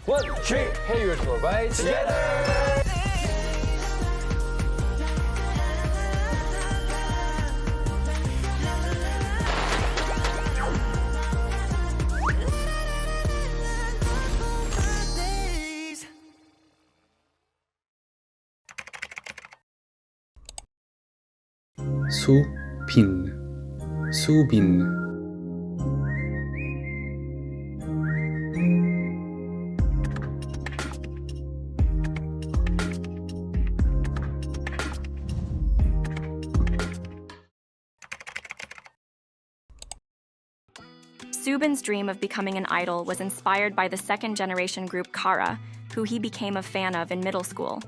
One, three, hey, you're right together. 수빈, 수빈. Subin's dream of becoming an idol was inspired by the second-generation group Kara, who he became a fan of in middle school.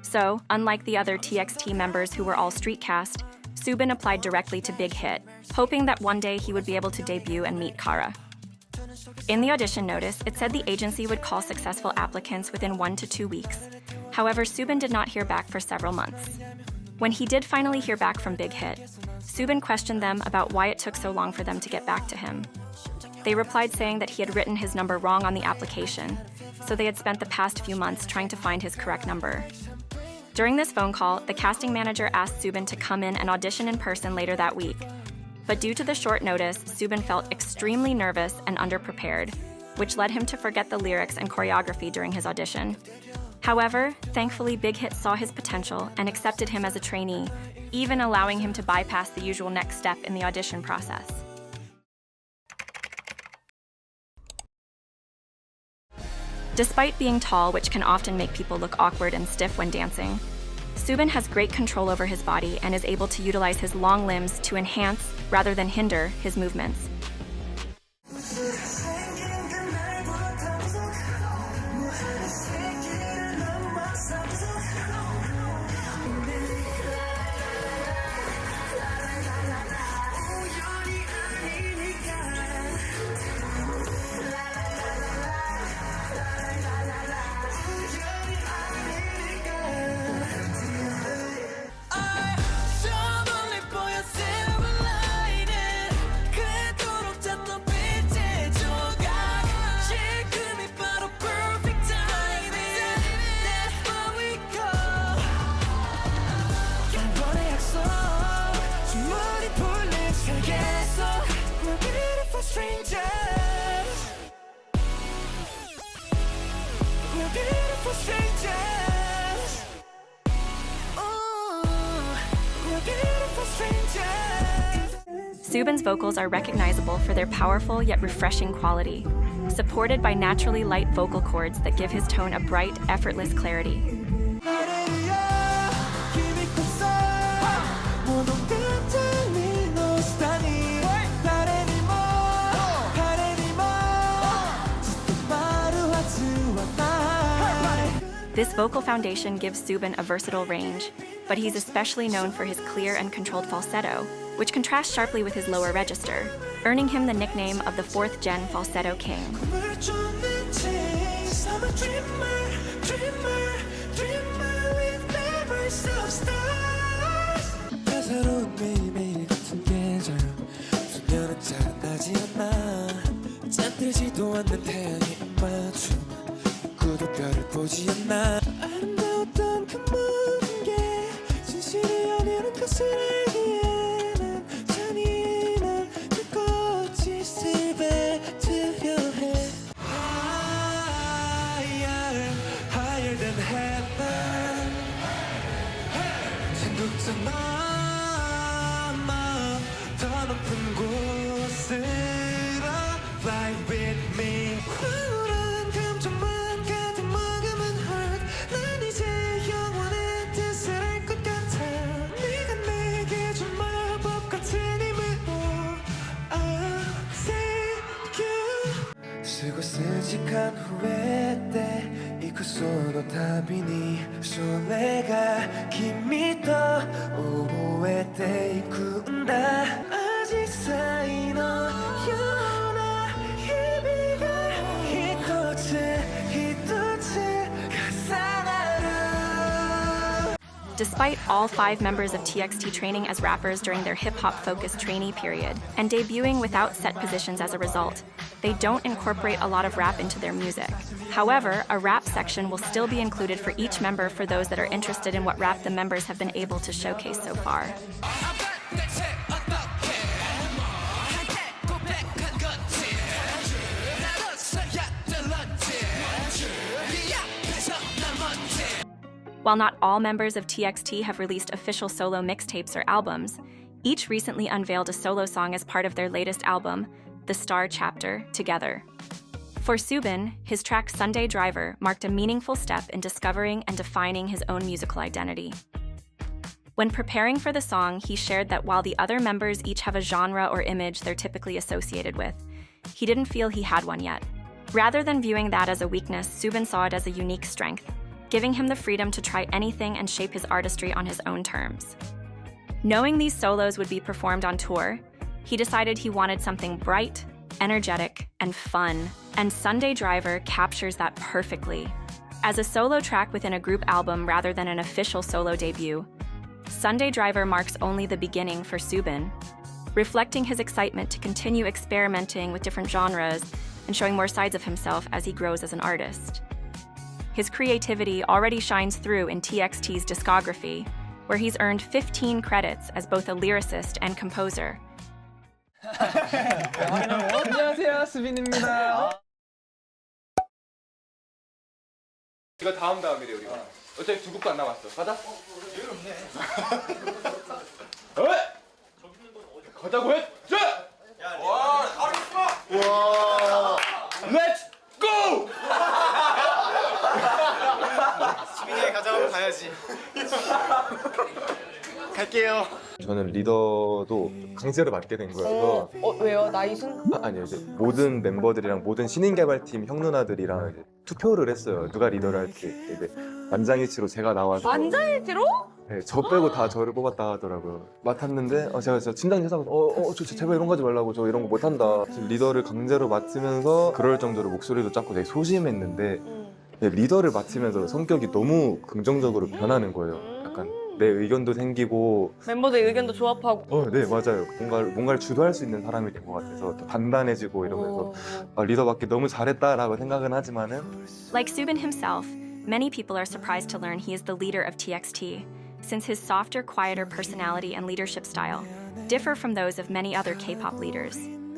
So, unlike the other TXT members who were all street cast, Subin applied directly to Big Hit, hoping that one day he would be able to debut and meet Kara. In the audition notice, it said the agency would call successful applicants within 1 to 2 weeks. However, Subin did not hear back for several months. When he did finally hear back from Big Hit, Subin questioned them about why it took so long for them to get back to him. They replied saying that he had written his number wrong on the application, so they had spent the past few months trying to find his correct number. During this phone call, the casting manager asked Subin to come in and audition in person later that week. But due to the short notice, Subin felt extremely nervous and underprepared, which led him to forget the lyrics and choreography during his audition. However, thankfully Big Hit saw his potential and accepted him as a trainee, even allowing him to bypass the usual next step in the audition process. Despite being tall, which can often make people look awkward and stiff when dancing, Subin has great control over his body and is able to utilize his long limbs to enhance, rather than hinder, his movements. Subin's vocals are recognizable for their powerful yet refreshing quality, supported by naturally light vocal cords that give his tone a bright, effortless clarity. This vocal foundation gives Subin a versatile range, but he's especially known for his clear and controlled falsetto, which contrasts sharply with his lower register, earning him the nickname of the 4th-gen falsetto king. 아름다웠던 그 모든 게 진실이 아니라는 것을 알기에는 잔인한 그 꽃짓을 뱉으려 해. Higher than heaven. 천국적 마음 더 높은 곳으로 fly with me. 쓰고 쓰직한 후회 때いくその度にそれが君と覚えていくんだアジサイのような日々が一つ一つ重なる Despite all 5 members of TXT training as rappers during their hip-hop-focused trainee period and debuting without set positions as a result, they don't incorporate a lot of rap into their music. However, a rap section will still be included for each member for those that are interested in what rap the members have been able to showcase so far. While not all members of TXT have released official solo mixtapes or albums, each recently unveiled a solo song as part of their latest album, The Star Chapter, Together. For Soobin, his track Sunday Driver marked a meaningful step in discovering and defining his own musical identity. When preparing for the song, he shared that while the other members each have a genre or image they're typically associated with, he didn't feel he had one yet. Rather than viewing that as a weakness, Soobin saw it as a unique strength, giving him the freedom to try anything and shape his artistry on his own terms. Knowing these solos would be performed on tour, he decided he wanted something bright, energetic, and fun, and Sunday Driver captures that perfectly. As a solo track within a group album rather than an official solo debut, Sunday Driver marks only the beginning for Soobin, reflecting his excitement to continue experimenting with different genres and showing more sides of himself as he grows as an artist. His creativity already shines through in TXT's discography, where he's earned 15 credits as both a lyricist and composer. 안녕하세요, 수빈입니다. 이거 다음이래 우리가. 어차피 두 곡도 안 남았어. 가자. 어이! 가자고 해. 자! 와, 카리스마! 와! 렛츠 고! 수빈이 가자고 가야지. 갈게요. 저는 리더도 강제로 맡게 된 거여서 왜요? 나이순? 아니요 이제 모든 멤버들이랑 모든 신인 개발팀 형 누나들이랑 이제 투표를 했어요. 누가 리더를 할지. 이제 만장일치로 제가 나와서 만장일치로? 네, 저 빼고 다 저를 뽑았다 하더라고요. 맡았는데 제가 진짜 심장 저 제발 이런 거 하지 말라고, 저 이런 거 못한다. 리더를 강제로 맡으면서 그럴 정도로 목소리도 작고 되게 소심했는데 리더를 맡으면서 성격이 너무 긍정적으로 변하는 거예요. 약간 내 의견도 생기고 멤버들 의견도 조합하고. 네 맞아요. 뭔가를 주도할 수 있는 사람이 된 것 같아서 더 단단해지고 이러면서 리더 맡기 너무 잘했다라고 생각은 하지만은 Like Soobin himself, many people are surprised to learn he is the leader of TXT, since his softer, quieter personality and leadership style differ from those of many other K-pop leaders.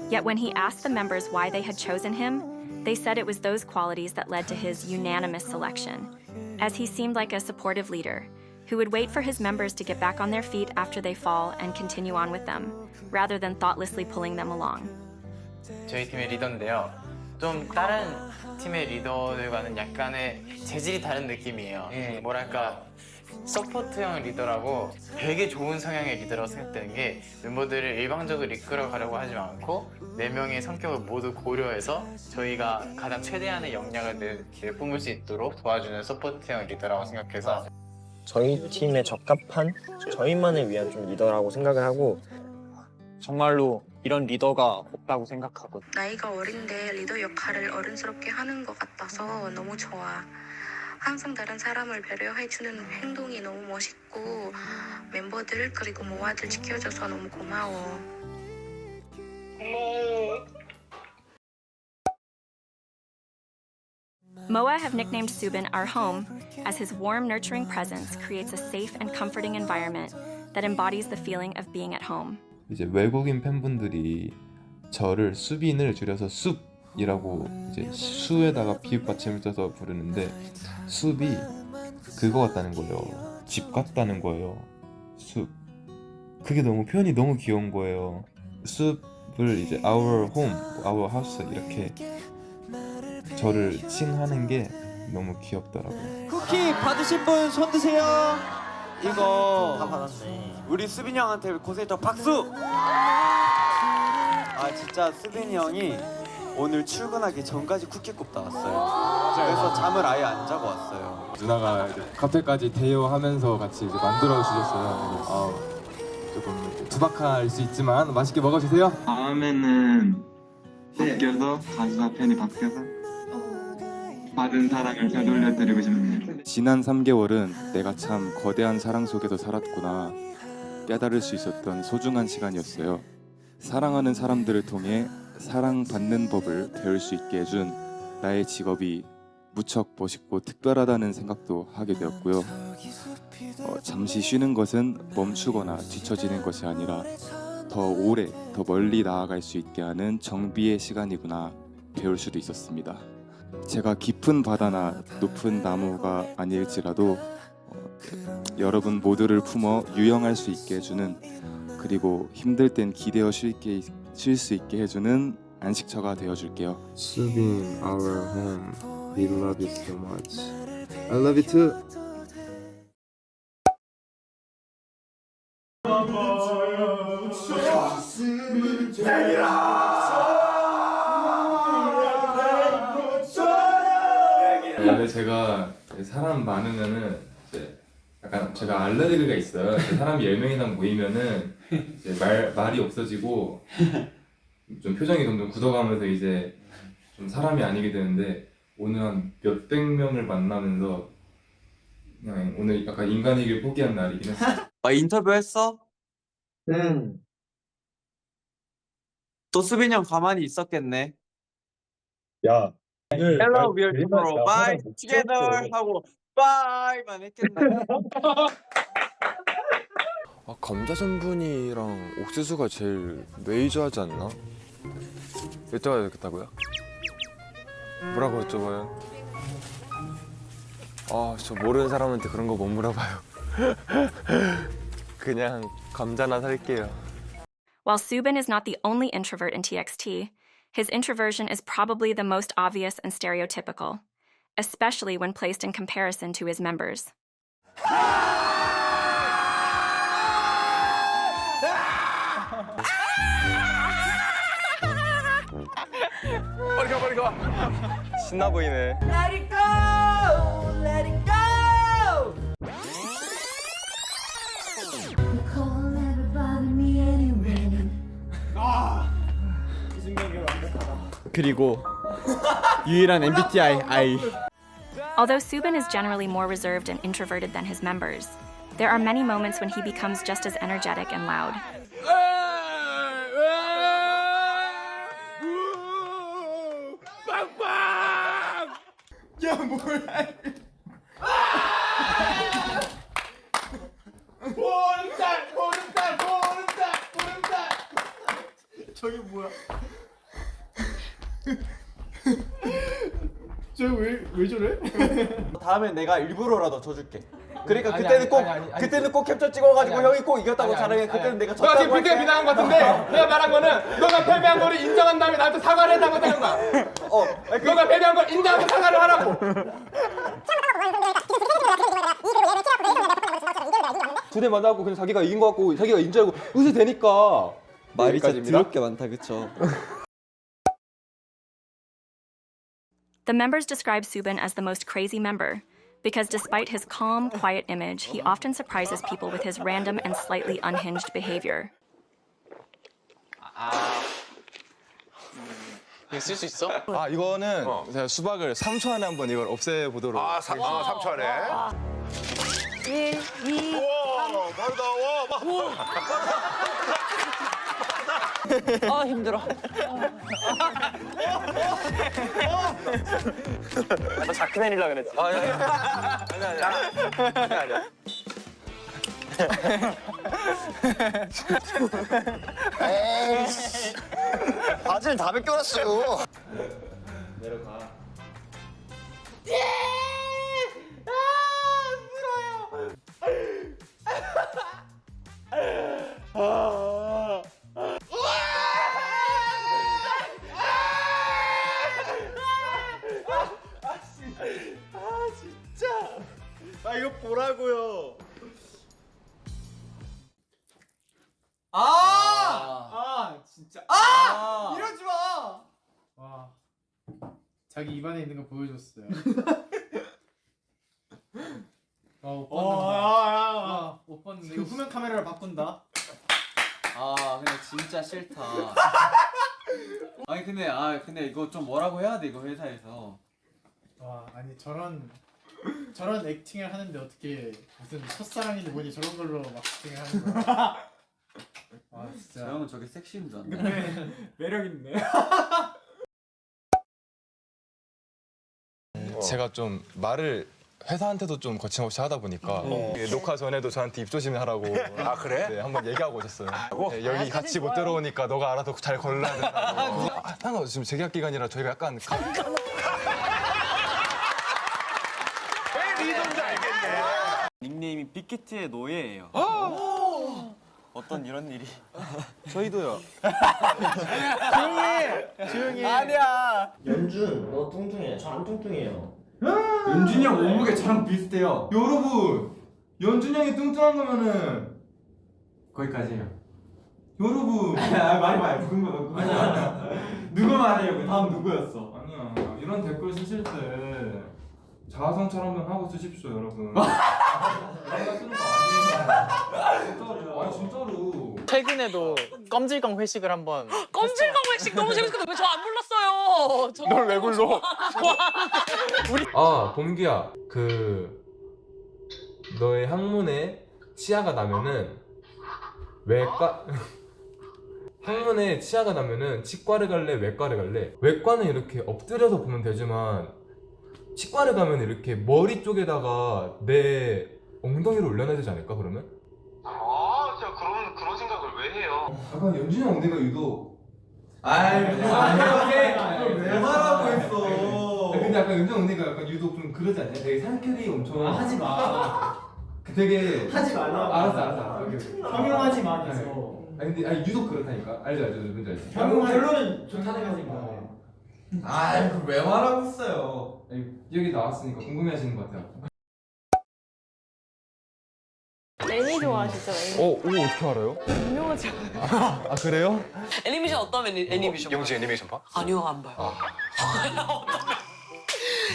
Yet when he asked the members why they had chosen him, they said it was those qualities that led to his unanimous selection, as he seemed like a supportive leader who would wait for his members to get back on their feet after they fall and continue on with them, rather than thoughtlessly pulling them along. 저희 팀의 리더인데요. 좀 다른 팀의 리더들과는 약간의 재질이 다른 느낌이에요. 뭐랄까 서포트형 리더라고 되게 좋은 성향의 리더라고 생각되는 게 멤버들을 일방적으로 이끌어 가려고 하지 않고 4명의 성격을 모두 고려해서 저희가 가장 최대한의 역량을 내뿜을 수 있도록 도와주는 서포트형 리더라고 생각해서 저희 팀에 적합한 저희만을 위한 좀 리더라고 생각을 하고 정말로 이런 리더가 없다고 생각하거든요. 나이가 어린데 리더 역할을 어른스럽게 하는 것 같아서 너무 좋아. 항상 다른 사람을 배려해주는 행동이 너무 멋있고 멤버들 그리고 모아들 지켜줘서 너무 고마워. MOA have nicknamed Soobin our home, as his warm, nurturing presence creates a safe and comforting environment that embodies the feeling of being at home. 이제 외국인 팬분들이 저를 수빈을 줄여서 숲이라고 이제 수에다가 비읍받침을 써서 부르는데 숲이 그거 같다는 거예요. 집 같다는 거예요. 숲. 그게 너무 표현이 너무 귀여운 거예요. 숲을 이제 our home, our house 이렇게 저를 칭하는 게 너무 귀엽더라고요. 쿠키 받으신 분 손 드세요. 이거 다 받았네. 우리 수빈이 형한테 고생했던 박수! 진짜 수빈이 형이 오늘 출근하기 전까지 쿠키 굽다 왔어요. 그래서 잠을 아예 안 자고 왔어요. 누나가 이제 카페까지 대여하면서 같이 이제 만들어 주셨어요. 조금 투박할 수 있지만 맛있게 먹어주세요. 다음에는 바뀌어서 가수가 팬이 바뀌어서 받은 사랑을 되돌려드리고 싶네요. 지난 3개월은 내가 참 거대한 사랑 속에서 살았구나 깨달을 수 있었던 소중한 시간이었어요. 사랑하는 사람들을 통해 사랑받는 법을 배울 수 있게 해준 나의 직업이 무척 멋있고 특별하다는 생각도 하게 되었고요. 잠시 쉬는 것은 멈추거나 뒤처지는 것이 아니라 더 오래, 더 멀리 나아갈 수 있게 하는 정비의 시간이구나 배울 수도 있었습니다. 제가 깊은 바다나 높은 나무가 아닐지라도 여러분 모두를 품어 유영할 수 있게 해주는, 그리고 힘들 땐 기대어 쉴 수 있게 해주는 안식처가 되어줄게요. 수빈, our home, we love you so much. I love you too. 원래 제가 사람 많으면은 이제 약간 제가 알레르기가 있어요. 사람이 10명이나 모이면은 이제 말이 없어지고 좀 표정이 점점 굳어가면서 이제 좀 사람이 아니게 되는데, 오늘 한 몇백 명을 만나면서 그냥 오늘 약간 인간이길 포기한 날이긴 했어요. 인터뷰 했어? 응. 또 수빈이 형 가만히 있었겠네. 야, Hello, we are tomorrow. Bye, together 하고 bye만 했겠네. 감자 전분이랑 옥수수가 제일 메이저하지 않나? 여쭤봐야 되겠다고요? 뭐라고 여쭤봐요? 저 모르는 사람한테 그런 거 못 물어봐요. 그냥 감자나 살게요. While Subin is not the only introvert in TXT, his introversion is probably the most obvious and stereotypical, especially when placed in comparison to his members. 빨리 가. 신나 보이네. Let it go, let it go. 그리고 유일한 MBTI I. Although Subin is generally more reserved and introverted than his members, there are many moments when he becomes just as energetic and loud. 저게 뭐야? 왜 저래? 다음엔 내가 일부러라도 져줄게. 그러니까 아니, 그때는 아니, 꼭 아니, 아니, 그때는 꼭 캡처 찍어가지고 아니, 형이 꼭 이겼다고 아니, 자랑해. 아니, 그때는 아니. 내가 너가 졌다고 지금 빅대 할게. 비난한 것 같은데 내가 말한 거는 너가 패배한 거를 인정한 다음에 나한테 사과를 해달라고 되는 거야. 너가 패배한 걸 인정하고 사과를 하라고. 두 대 만나고 그냥 자기가 이긴 거 같고 자기가 인줄 알고 웃을 되니까. 말이 진짜 더럽게 많다, 그쵸? The members describe Subin as the most crazy member, because despite his calm, quiet image, he often surprises people with his random and slightly unhinged behavior. 이거 쓸 수 있어? 이거는 제가 수박을 3초 안에 한번 이걸 없애보도록. 3초 안에. 1, 2. 우와, 바로다. 와, 힘들어. 너 자크맨이라 그랬지. 아니야. 에이씨. 바지를 다 벗겨놨어요. 내려가. 이거 보라고요. 진짜. 이러지 마. 와. 자기 입안에 있는 거 보여줬어요. 옷 벗는데 이거 후면 카메라를 바꾼다. 근데 진짜 싫다. 근데 이거 좀 뭐라고 해야 돼, 이거 회사에서. 와, 아니 저런 액팅을 하는데 어떻게 무슨 첫사랑인데 뭐니 저런 걸로 막 액팅을 하는 거야? 아 진짜. 저 형은 저게 섹시인 줄 알았네. 근데 매력 있네. 제가 좀 말을 회사한테도 좀 거침없이 하다 보니까 녹화 전에도 저한테 입조심을 하라고. 아 그래? 네, 한번 얘기하고 오셨어요. 네, 여기 같이 못 들어오니까 너가 알아서 잘 걸러야 된다고. 상관없어. 지금 재계약 기간이라 저희가 약간 왜 리더인지 알겠네. 닉네임이 빅히트의 노예예요. 어떤 이런 일이? 저희도요. 조용히. 아니야. 연준 너 뚱뚱해. 저 안 뚱뚱해요. 연준이 형 몸무게 저랑 비슷해요. 여러분, 연준이 형이 뚱뚱한 거면은 거기까지예요. 여러분, 말이 부은 거 아니야. 누구 말이에요? 그 다음 누구였어? 아니야. 이런 댓글 쓰실 때 자아성찰 한번 하고 쓰십시오, 여러분. 내가 쓰는 거 아니에요. 진짜로. 아니 진짜로. 최근에도 껌질껌 회식을 한번 껌질껌 회식 너무 재밌었거든요. 왜 저 안 불렀어요? 널 왜 불러? 아, 봄기야. 너의 항문에 치아가 나면은 항문에 치아가 나면은 치과를 갈래, 외과를 갈래? 외과는 이렇게 엎드려서 보면 되지만 치과를 가면 이렇게 머리 쪽에다가 내 엉덩이를 올려놔야 되지 않을까, 그러면? 진짜 그런 생각을 왜 해요? 약간 연준이 형 엉덩이가 유독. 왜 말하고 있어? 근데 약간 연준이 엉덩이가 약간 유독 좀 그러지 않냐? 되게 상쾌히 엄청. 하지 마. 되게. 하지 말라고. 알았어. 오케이. 형용하지 마 계속. 아니 유독 그렇다니까. 알죠 뭔지 알지? 결론은 좋다는 거니까. 그걸 왜 말하고 있어요? 여기 나왔으니까 궁금해하시는 것 같아요. 애니 좋아하시죠? 애니. 오 어떻게 알아요? 유명하지 않아요? 아 그래요? 애니메이션 어떤 애니메이션? 영지 애니메이션 봐? 아니요 안 봐요.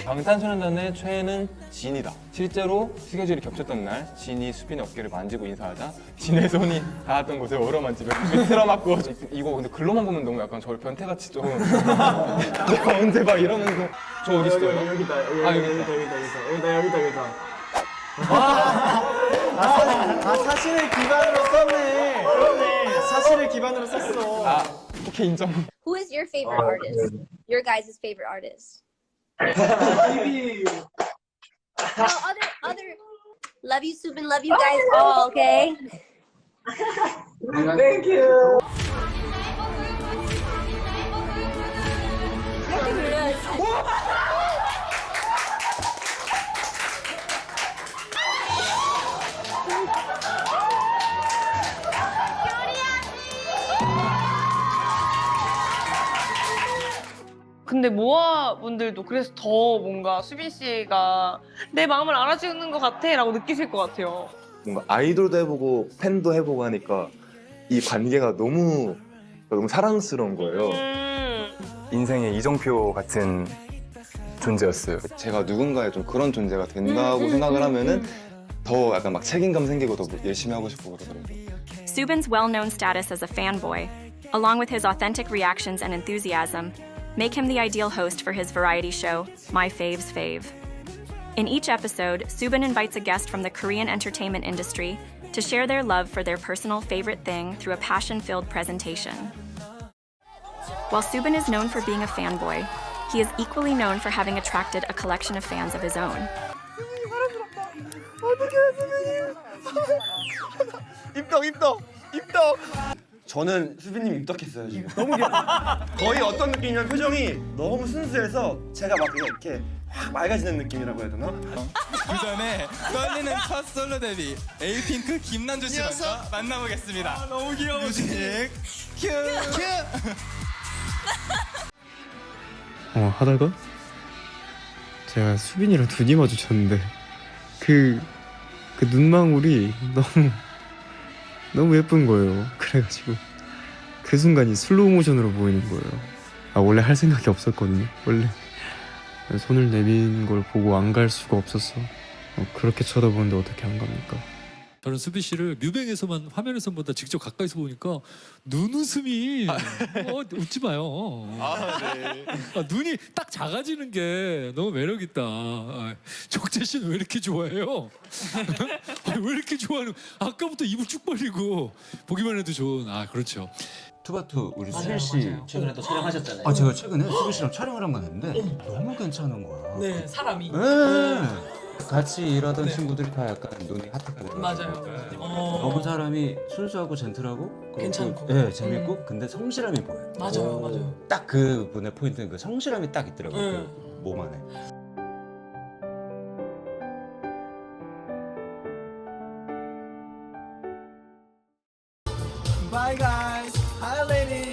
방탄소년단의 최애는 진이다. 실제로 스케줄이 겹쳤던 날 진이 수빈의 어깨를 만지고 인사하자 진의 손이 닿았던 곳에 얼어만지며 틀어맞고 이거 근데 글로만 보면 너무 약간 저를 변태같이 좀 내가 언제 봐 이러면서 저 어디 있어요? 여기다. 사실을 기반으로 썼네. 그렇네. 사실을 기반으로 썼어. 오케이 인정. Who is your favorite artist? Your guys' favorite artist? No, other. Love you, Subin. Love you guys all. Okay. Thank you. 근데 모아 분들도 그래서 더 뭔가 수빈 씨가 내 마음을 알아주는 것 같아라고 느끼실 것 같아요. 뭔가 아이돌도 해보고 팬도 해보고 하니까 이 관계가 너무 사랑스러운 거예요. 인생의 이정표 같은 존재였어요. 제가 누군가의 좀 그런 존재가 된다고 생각을 하면은 더 약간 막 책임감 생기고 더 열심히 하고 싶고 그러더라고요. Subin's well-known status as a fanboy, along with his authentic reactions and enthusiasm, make him the ideal host for his variety show, My Fave's Fave. In each episode, Subin invites a guest from the Korean entertainment industry to share their love for their personal favorite thing through a passion-filled presentation. While Subin is known for being a fanboy, he is equally known for having attracted a collection of fans of his own. 입덕. 저는 수빈님 입덕했어요 지금. 너무 거의 어떤 느낌이냐면 표정이 너무 순수해서 제가 막 그냥 이렇게 확 맑아지는 느낌이라고 해야 되나? 그 전에 떨리는 첫 솔로 데뷔 에이핑크 김난주 씨 먼저 만나보겠습니다. 너무 귀여워. 뮤직 큐. 하다가 제가 수빈이랑 눈이 마주쳤는데 그 눈망울이 너무 예쁜 거예요. 그래가지고 그 순간이 슬로우 모션으로 보이는 거예요. 원래 할 생각이 없었거든요. 원래 손을 내민 걸 보고 안 갈 수가 없었어. 그렇게 쳐다보는데 어떻게 안 갑니까? 저는 수비 씨를 뮤뱅에서만 화면에서보다 직접 가까이서 보니까 눈웃음이 웃지 마요. 네. 눈이 딱 작아지는 게 너무 매력 있다. 적재 씨는 왜 이렇게 좋아해요? 왜 이렇게 좋아하는? 아까부터 입을 쭉 벌리고 보기만 해도 좋은. 그렇죠. 투바투 우리 맞아요, 수빈 씨 맞아요. 최근에 또 촬영하셨잖아요. 제가 최근에 수빈 씨랑 촬영을 한 번 했는데 너무 괜찮은 거야. 네, 사람이. 네. 같이 일하던 네. 친구들이 다 약간 눈이 하트가 되고 맞아요. 너무 사람이 순수하고 젠틀하고 괜찮고. 네, 재밌고 근데 성실함이 보여요. 맞아요, 맞아요. 딱 그 분의 포인트는 그 성실함이 딱 있더라고요. 네. 그 몸 안에. Bye guys. Hi ladies.